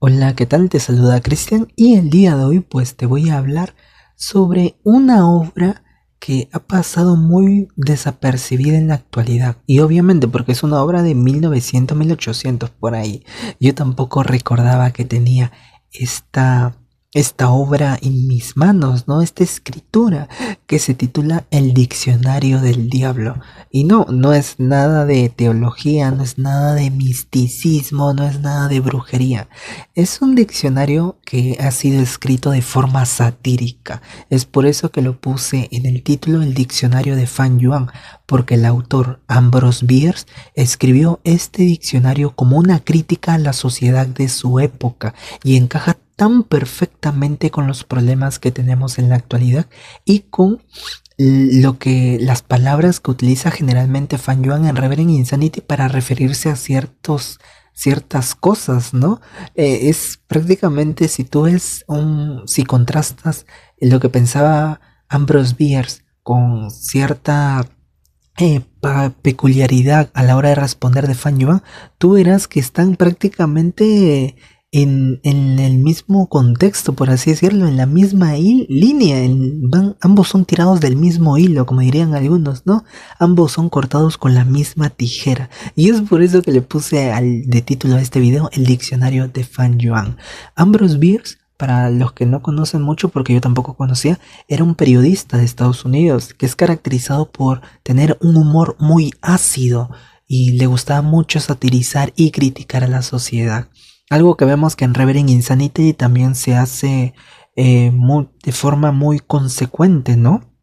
Hola, ¿qué tal? Te saluda Cristian y el día de hoy pues te voy a hablar sobre una obra que ha pasado muy desapercibida en la actualidad y obviamente porque es una obra de 1900, 1800 por ahí. Yo tampoco recordaba que tenía esta, esta obra en mis manos, ¿no? Esta escritura que se titula El Diccionario del Diablo. Y no es nada de teología, no es nada de misticismo, no es nada de brujería. Es un diccionario que ha sido escrito de forma satírica. Es por eso que lo puse en el título El Diccionario de Fan Yuan, porque el autor Ambrose Bierce escribió este diccionario como una crítica a la sociedad de su época y encaja tan perfectamente con los problemas que tenemos en la actualidad y con lo que las palabras que utiliza generalmente Fan Yuan en Reverend Insanity para referirse a ciertas cosas, ¿no? Es prácticamente si contrastas lo que pensaba Ambrose Bierce con cierta peculiaridad a la hora de responder de Fan Yuan, tú verás que están prácticamente en el mismo contexto, por así decirlo, en la misma línea. Ambos son tirados del mismo hilo, como dirían algunos, ¿no? Ambos son cortados con la misma tijera. Y es por eso que le puse de título a este video el diccionario de Fan Yuan. Ambrose Bierce, para los que no conocen mucho, porque yo tampoco conocía, era un periodista de Estados Unidos que es caracterizado por tener un humor muy ácido y le gustaba mucho satirizar y criticar a la sociedad. Algo que vemos que en Reverend Insanity también se hace de forma muy consecuente, ¿no?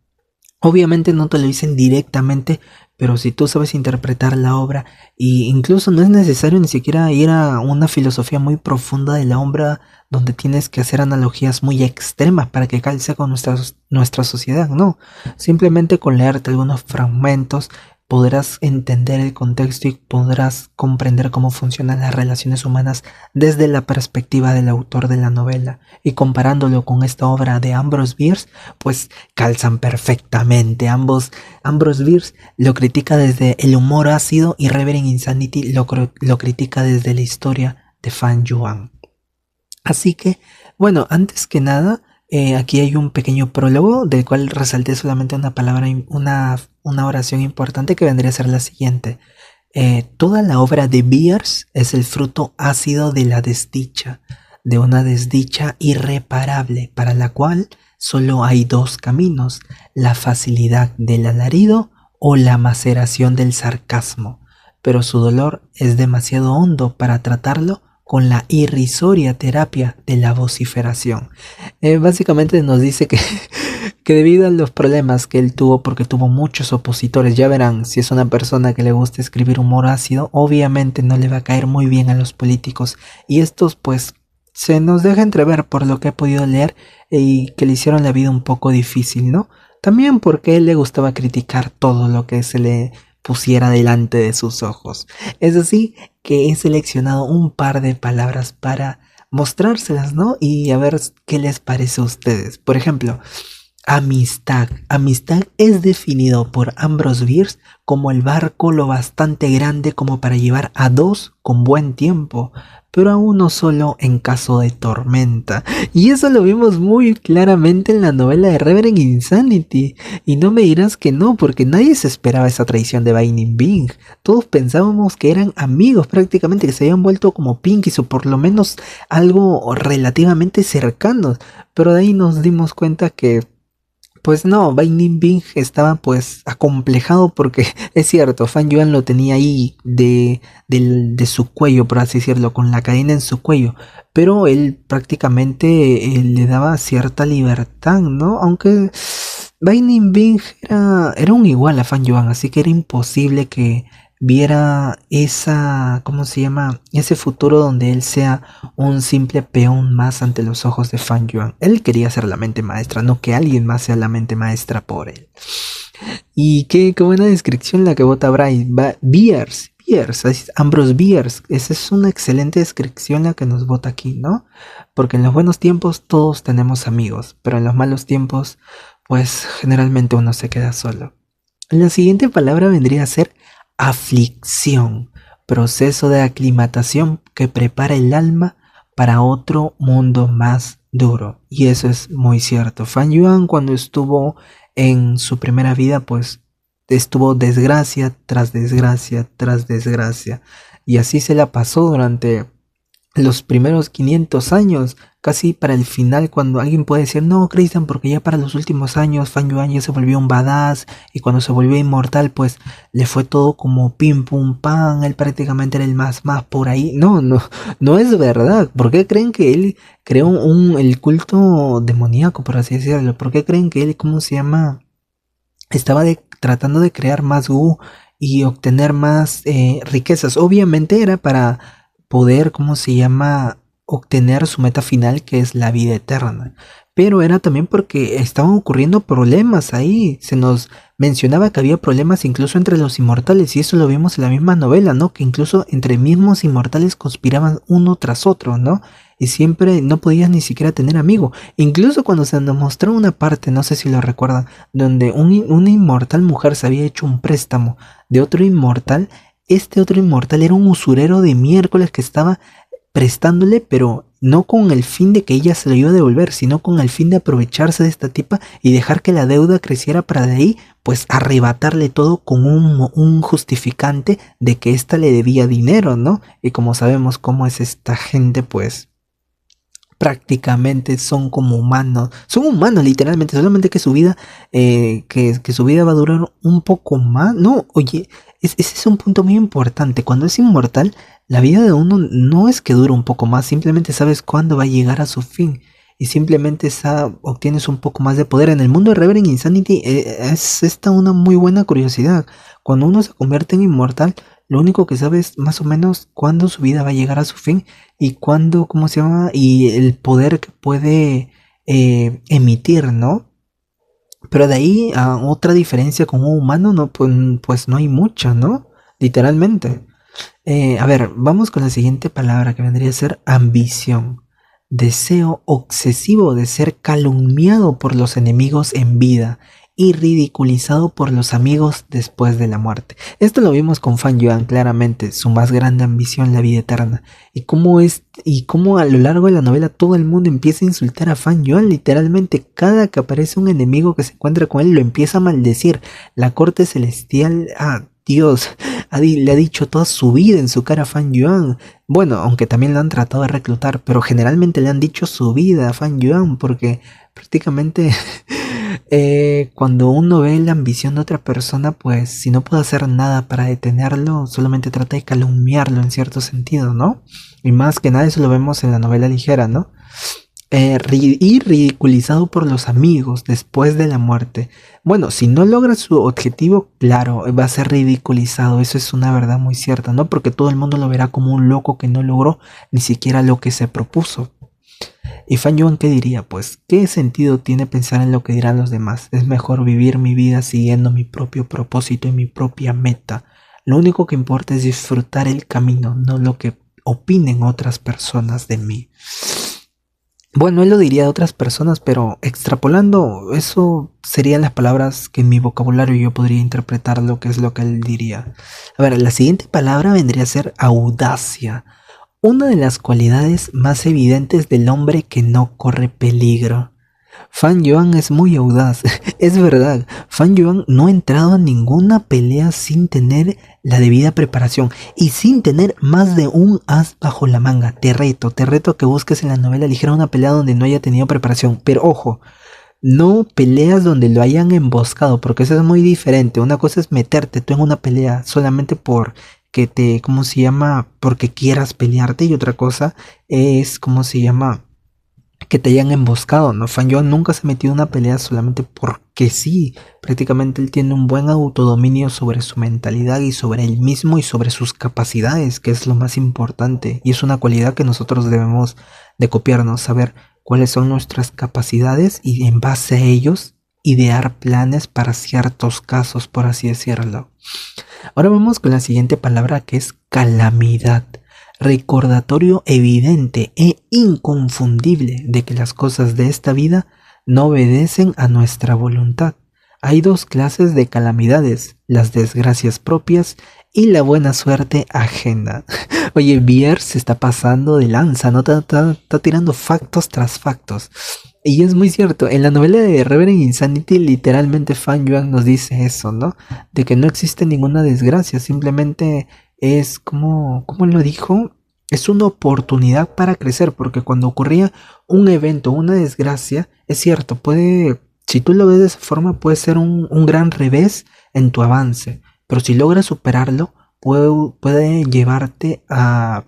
Obviamente no te lo dicen directamente, pero si tú sabes interpretar la obra, y incluso no es necesario ni siquiera ir a una filosofía muy profunda de la obra, donde tienes que hacer analogías muy extremas para que calce con nuestra sociedad, no. Simplemente con leerte algunos fragmentos podrás entender el contexto y podrás comprender cómo funcionan las relaciones humanas desde la perspectiva del autor de la novela. Y comparándolo con esta obra de Ambrose Bierce, pues calzan perfectamente. Ambrose Bierce lo critica desde el humor ácido y Reverend Insanity lo critica desde la historia de Fan Yuan. Así que, bueno, antes que nada, aquí hay un pequeño prólogo del cual resalté solamente una palabra, una oración importante que vendría a ser la siguiente. Toda la obra de Bierce es el fruto ácido de la desdicha, de una desdicha irreparable, para la cual solo hay dos caminos: la facilidad del alarido o la maceración del sarcasmo. Pero su dolor es demasiado hondo para tratarlo con la irrisoria terapia de la vociferación. Básicamente nos dice que debido a los problemas que él tuvo, porque tuvo muchos opositores, ya verán, si es una persona que le gusta escribir humor ácido, obviamente no le va a caer muy bien a los políticos. Y estos pues se nos deja entrever por lo que he podido leer y que le hicieron la vida un poco difícil, ¿no? También porque a él le gustaba criticar todo lo que se le pusiera delante de sus ojos. Es así que he seleccionado un par de palabras para mostrárselas, ¿no? Y a ver qué les parece a ustedes. Por ejemplo, amistad. Amistad es definido por Ambrose Bierce como el barco lo bastante grande como para llevar a dos con buen tiempo, pero a uno solo en caso de tormenta. Y eso lo vimos muy claramente en la novela de Reverend Insanity. Y no me dirás que no, porque nadie se esperaba esa traición de Binding Bing. Todos pensábamos que eran amigos prácticamente, que se habían vuelto como Pinkies o por lo menos algo relativamente cercanos. Pero de ahí nos dimos cuenta que pues no, Binding Bing estaba pues acomplejado porque es cierto, Fan Yuan lo tenía ahí de su cuello, por así decirlo, con la cadena en su cuello, pero él prácticamente le daba cierta libertad, ¿no? Aunque Binding Bing era un igual a Fan Yuan, así que era imposible que viera ¿cómo se llama? Ese futuro donde él sea un simple peón más ante los ojos de Fan Yuan. Él quería ser la mente maestra, no que alguien más sea la mente maestra por él. Y qué buena descripción la que bota Bryce. Bierce, Ambrose Bierce. Esa es una excelente descripción la que nos bota aquí, ¿no? Porque en los buenos tiempos todos tenemos amigos, pero en los malos tiempos, pues generalmente uno se queda solo. La siguiente palabra vendría a ser aflicción, proceso de aclimatación que prepara el alma para otro mundo más duro. Y eso es muy cierto. Fan Yuan, cuando estuvo en su primera vida, pues estuvo desgracia tras desgracia tras desgracia. Y así se la pasó durante los primeros 500 años, casi para el final, cuando alguien puede decir, no, Christian, porque ya para los últimos años Fan Yuan ya se volvió un badass, y cuando se volvió inmortal, pues le fue todo como pim pum pam, él prácticamente era el más por ahí. No, no, no es verdad. ¿Por qué creen que él creó el culto demoníaco, por así decirlo? ¿Por qué creen que él, cómo se llama, estaba tratando de crear más Wu y obtener más riquezas? Obviamente era para poder, ¿cómo se llama?, obtener su meta final, que es la vida eterna. Pero era también porque estaban ocurriendo problemas ahí. Se nos mencionaba que había problemas incluso entre los inmortales, y eso lo vimos en la misma novela, ¿no? Que incluso entre mismos inmortales conspiraban uno tras otro, ¿no? Y siempre no podías ni siquiera tener amigo. Incluso cuando se nos mostró una parte, no sé si lo recuerdan, donde una inmortal mujer se había hecho un préstamo de otro inmortal. Este otro inmortal era un usurero de miércoles que estaba prestándole, pero no con el fin de que ella se lo iba a devolver, sino con el fin de aprovecharse de esta tipa y dejar que la deuda creciera, para de ahí pues arrebatarle todo con un justificante de que ésta le debía dinero, ¿no? Y como sabemos cómo es esta gente, pues prácticamente son humanos literalmente, solamente que su vida, que su vida va a durar un poco más. No, oye, ese es un punto muy importante. Cuando es inmortal, la vida de uno no es que dure un poco más, simplemente sabes cuándo va a llegar a su fin. Y simplemente obtienes un poco más de poder. En el mundo de Reverend Insanity es esta una muy buena curiosidad. Cuando uno se convierte en inmortal, lo único que sabe es más o menos cuándo su vida va a llegar a su fin, y cuándo, ¿cómo se llama? Y el poder que puede emitir, ¿no? Pero de ahí a otra diferencia con un humano, no, pues no hay mucha, ¿no? Literalmente. A ver, vamos con la siguiente palabra, que vendría a ser ambición. Deseo obsesivo de ser calumniado por los enemigos en vida y ridiculizado por los amigos después de la muerte. Esto lo vimos con Fan Yuan claramente, su más grande ambición, la vida eterna. Y cómo a lo largo de la novela todo el mundo empieza a insultar a Fan Yuan, literalmente. Cada que aparece un enemigo que se encuentra con él, lo empieza a maldecir. La corte celestial, Dios, le ha dicho toda su vida en su cara a Fan Yuan. Bueno, aunque también lo han tratado de reclutar, pero generalmente le han dicho su vida a Fan Yuan, porque prácticamente cuando uno ve la ambición de otra persona, pues si no puede hacer nada para detenerlo, solamente trata de calumniarlo en cierto sentido, ¿no? Y más que nada eso lo vemos en la novela ligera, ¿no? Y ridiculizado por los amigos después de la muerte. Bueno, si no logra su objetivo, claro, va a ser ridiculizado. Eso es una verdad muy cierta, ¿no? Porque todo el mundo lo verá como un loco que no logró ni siquiera lo que se propuso. ¿Y Fan Yuan qué diría? Pues, ¿qué sentido tiene pensar en lo que dirán los demás? Es mejor vivir mi vida siguiendo mi propio propósito y mi propia meta. Lo único que importa es disfrutar el camino, no lo que opinen otras personas de mí. Bueno, él lo diría de otras personas, pero extrapolando, eso serían las palabras que en mi vocabulario yo podría interpretar lo que es lo que él diría. A ver, la siguiente palabra vendría a ser audacia. Una de las cualidades más evidentes del hombre que no corre peligro. Fan Yuan es muy audaz, es verdad. Fan Yuan no ha entrado a ninguna pelea sin tener la debida preparación y sin tener más de un as bajo la manga. Te reto a que busques en la novela ligera una pelea donde no haya tenido preparación. Pero ojo, no peleas donde lo hayan emboscado, porque eso es muy diferente. Una cosa es meterte tú en una pelea solamente por que ¿cómo se llama? Porque quieras pelearte, y otra cosa es, ¿cómo se llama?, que te hayan emboscado, ¿no? Fan Yuan nunca se ha metido en una pelea solamente porque sí. Prácticamente él tiene un buen autodominio sobre su mentalidad y sobre él mismo y sobre sus capacidades, que es lo más importante. Y es una cualidad que nosotros debemos de copiarnos, saber cuáles son nuestras capacidades y en base a ellos idear planes para ciertos casos, por así decirlo. Ahora vamos con la siguiente palabra, que es calamidad. Recordatorio evidente e inconfundible de que las cosas de esta vida no obedecen a nuestra voluntad. Hay dos clases de calamidades, las desgracias propias y la buena suerte ajena. Oye, Bier se está pasando de lanza, ¿no? Está tirando factos tras factos. Y es muy cierto, en la novela de Reverend Insanity literalmente Fan Yuan nos dice eso, ¿no? De que no existe ninguna desgracia, simplemente es como lo dijo, es una oportunidad para crecer, porque cuando ocurría un evento, una desgracia, es cierto, si tú lo ves de esa forma, puede ser un gran revés en tu avance, pero si logras superarlo, puede llevarte a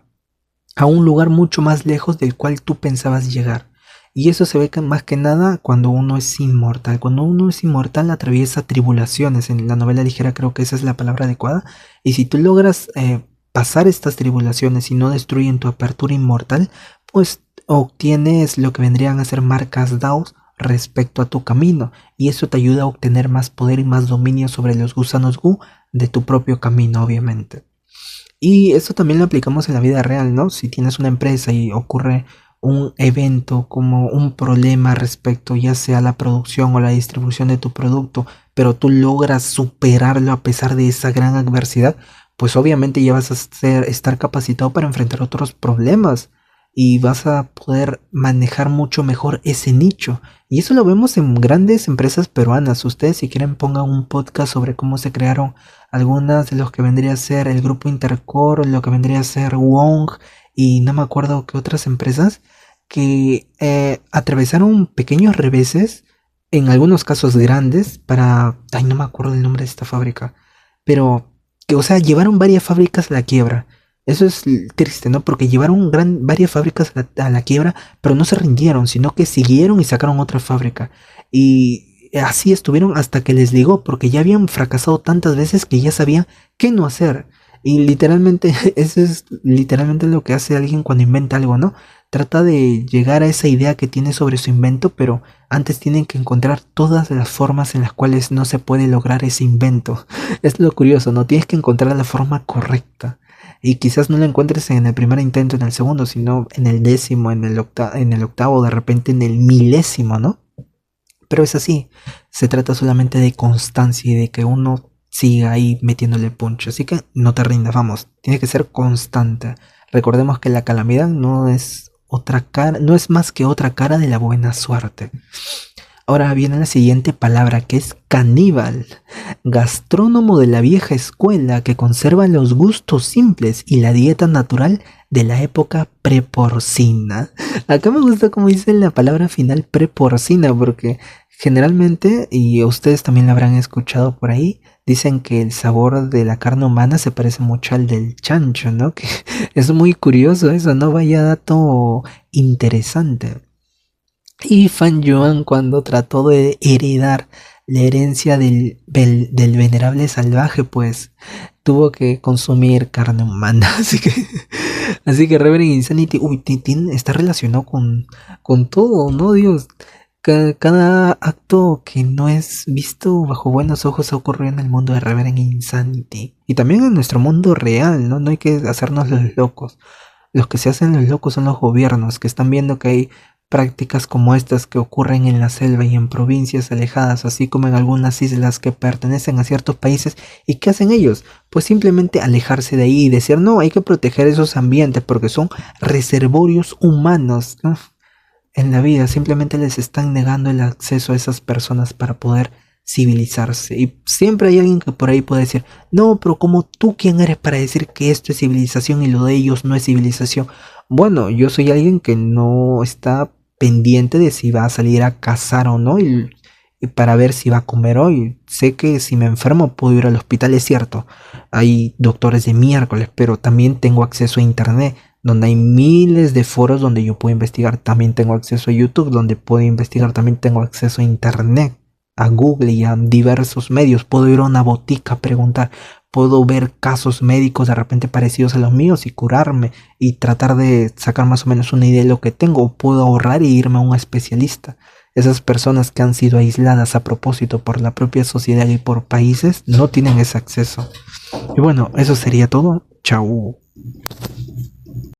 un lugar mucho más lejos del cual tú pensabas llegar. Y eso se ve más que nada cuando uno es inmortal. Cuando uno es inmortal atraviesa tribulaciones. En la novela ligera creo que esa es la palabra adecuada. Y si tú logras pasar estas tribulaciones y no destruyen tu apertura inmortal, pues obtienes lo que vendrían a ser marcas DAOs respecto a tu camino. Y eso te ayuda a obtener más poder y más dominio sobre los gusanos Gu de tu propio camino, obviamente. Y eso también lo aplicamos en la vida real, ¿no? Si tienes una empresa y ocurre un evento como un problema respecto ya sea la producción o la distribución de tu producto, pero tú logras superarlo a pesar de esa gran adversidad, pues obviamente ya vas a estar capacitado para enfrentar otros problemas y vas a poder manejar mucho mejor ese nicho. Y eso lo vemos en grandes empresas peruanas. Ustedes si quieren pongan un podcast sobre cómo se crearon algunas de los que vendría a ser el grupo Intercore, lo que vendría a ser Wong y no me acuerdo qué otras empresas que atravesaron pequeños reveses, en algunos casos grandes, ay, no me acuerdo el nombre de esta fábrica, pero que, o sea, llevaron varias fábricas a la quiebra. Eso es triste, ¿no? Porque llevaron varias fábricas a la quiebra, pero no se rindieron, sino que siguieron y sacaron otra fábrica. Y así estuvieron hasta que les llegó, porque ya habían fracasado tantas veces que ya sabían qué no hacer. Y literalmente, eso es literalmente lo que hace alguien cuando inventa algo, ¿no? Trata de llegar a esa idea que tiene sobre su invento, pero antes tienen que encontrar todas las formas en las cuales no se puede lograr ese invento. Es lo curioso, ¿no? Tienes que encontrar la forma correcta. Y quizás no la encuentres en el primer intento, en el segundo, sino en el décimo, en el octavo, de repente en el milésimo, ¿no? Pero es así, se trata solamente de constancia y de que uno siga ahí metiéndole punch. Así que no te rindas, vamos, tiene que ser constante. Recordemos que la calamidad no es otra cara, no es más que otra cara de la buena suerte. Ahora viene la siguiente palabra que es caníbal, gastrónomo de la vieja escuela que conserva los gustos simples y la dieta natural de la época preporcina. Acá me gusta como dice la palabra final preporcina porque generalmente, y ustedes también lo habrán escuchado por ahí, dicen que el sabor de la carne humana se parece mucho al del chancho, ¿no? Que es muy curioso eso, ¿no? Vaya dato interesante. Y Fan Yuan cuando trató de heredar la herencia del venerable salvaje, pues tuvo que consumir carne humana. Así que Reverend Insanity, uy, está relacionado con todo, ¿no? Dios, cada acto que no es visto bajo buenos ojos ha ocurrido en el mundo de Reverend Insanity. Y también en nuestro mundo real, ¿no? No hay que hacernos los locos. Los que se hacen los locos son los gobiernos, que están viendo que hay prácticas como estas que ocurren en la selva y en provincias alejadas, así como en algunas islas que pertenecen a ciertos países. ¿Y qué hacen ellos? Pues simplemente alejarse de ahí y decir, no, hay que proteger esos ambientes porque son reservorios humanos, ¿no? En la vida simplemente les están negando el acceso a esas personas para poder civilizarse. Y siempre hay alguien que por ahí puede decir, no, pero como tú quién eres para decir que esto es civilización y lo de ellos no es civilización. Bueno, yo soy alguien que no está pendiente de si va a salir a cazar o no y para ver si va a comer hoy. Sé que si me enfermo puedo ir al hospital, es cierto. Hay doctores de miércoles, pero también tengo acceso a internet donde hay miles de foros donde yo puedo investigar. También tengo acceso a YouTube donde puedo investigar. También tengo acceso a internet, a Google y a diversos medios. Puedo ir a una botica a preguntar. Puedo ver casos médicos de repente parecidos a los míos y curarme y tratar de sacar más o menos una idea de lo que tengo. O puedo ahorrar e irme a un especialista. Esas personas que han sido aisladas a propósito por la propia sociedad y por países no tienen ese acceso. Y bueno, eso sería todo. Chau.